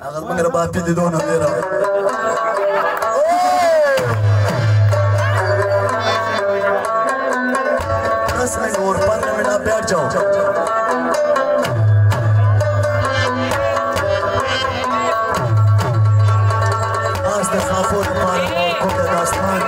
اغل مگر باپی دی دونه میرا دس منٹ اور 15 منٹ آپ بیٹھ جاؤ آستا خافور پار اور کوکے داستان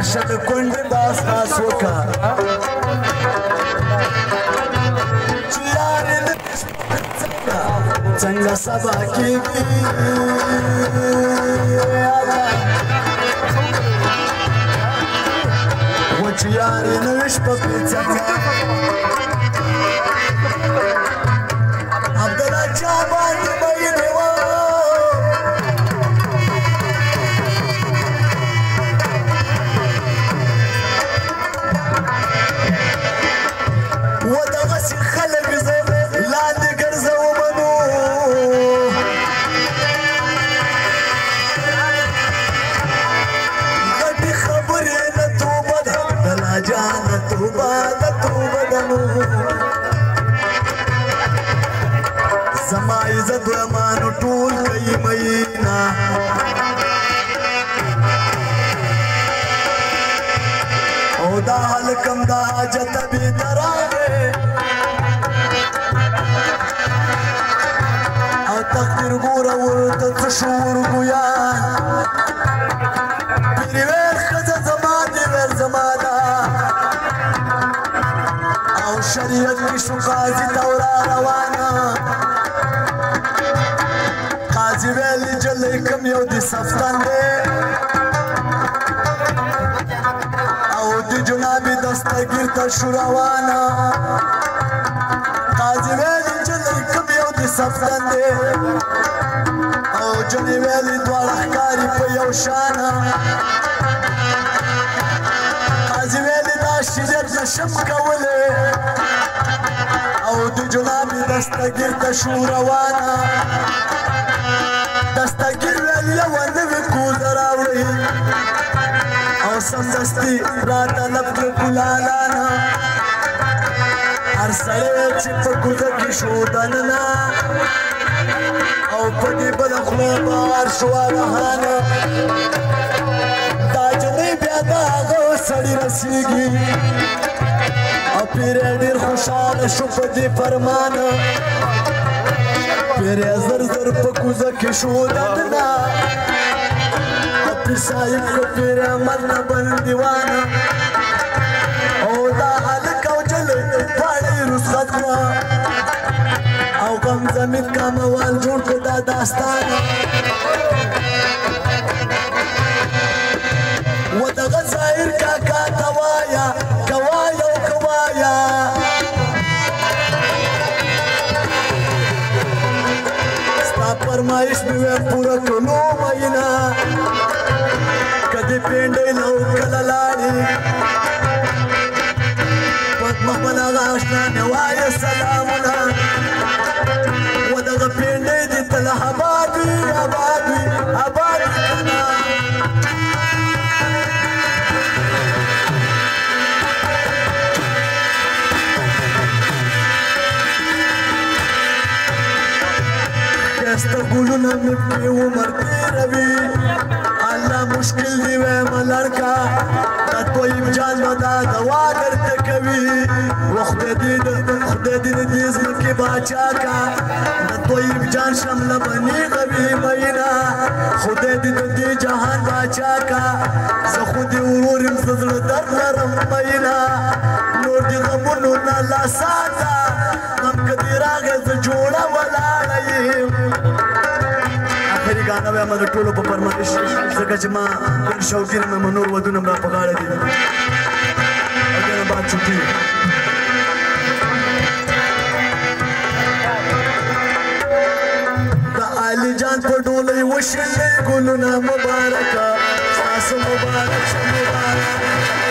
راشد کونډ داس خاص وکا چیار څنګه سبا کېږي و چیار نوش په څنګه عبدالله چا باندې مینه زما عزت امانو ټول کوي مینا او دا حلقم دا حاجت بی دراغه او تقدیر ګوره ورته څه شعور ګویا پیرې ویل ښځه زما دې ویل زما ده او شریعت کې شو قاضي دورا روانه قاضي ویلې جلی کم یو دې صفتن دی او د جنابې دستګیر ته شو روانه قاضي ویلې جلی کم یو دې صفتن دی او جنې ویلې دواړه ښکاري په یو شانه قاضي ویلې دا شریعت نشم کولی او د جنابې دستګیر ته شو روانه دستګیر ویل یوه نوې کوزه راوړئ او سمدستي راطلب کړه ګلالانه هر سړی چې په کوزه کې شو دننه او په دې بله خوله بار شو هغهانه دا جنۍ بیا د هغه سړي رسېږي او پیری ډېر خوشحاله شو په دې فرمانه پیری زر زر په کوزه کې شو دننه او پیر صاحب که پیر احمد نه بل دیوانه او دا هلک او جلۍ دواړه یې رخصت کړه او غم زمین کاموال جوړ کړه دا داستانه و دغه ظاهر کاکا ته وایه کوایه او کوایه ستا فرمایش مې وې پوره کړلو میینه که دې پینډۍ له کله لاړې پخپله هغه اشنا مې وایه سلامونه و دغه پینډۍ دې تل آباد وي آباد وي آباد وي که نه ښایسته ګلونه مې پرې عمر تېروي الله مشکل دې ویمه لړکه دا طیب جان به دا دوا درته کوي و خدای دې د دې ځمکې باچا کا د طیب جان شمله به نیغه وي میینه خدای دې د دې جهان باچا کا زه خو دې ورور یم زه زړه درد لرم میینه نور دې غمونو نه لا ساته غم که دې راغی زه جوړه ولاړه یم آخري ګانا به ما د ټولو په فرمایش ځکه چې ما ډېر شوقین یم نور ودونه هم را په غاړه دي او بیا نه بعد چھٹی د علي جان په ډولۍ وشیندئ ګلونه مبارکه ستاسو مبارک شه مبارک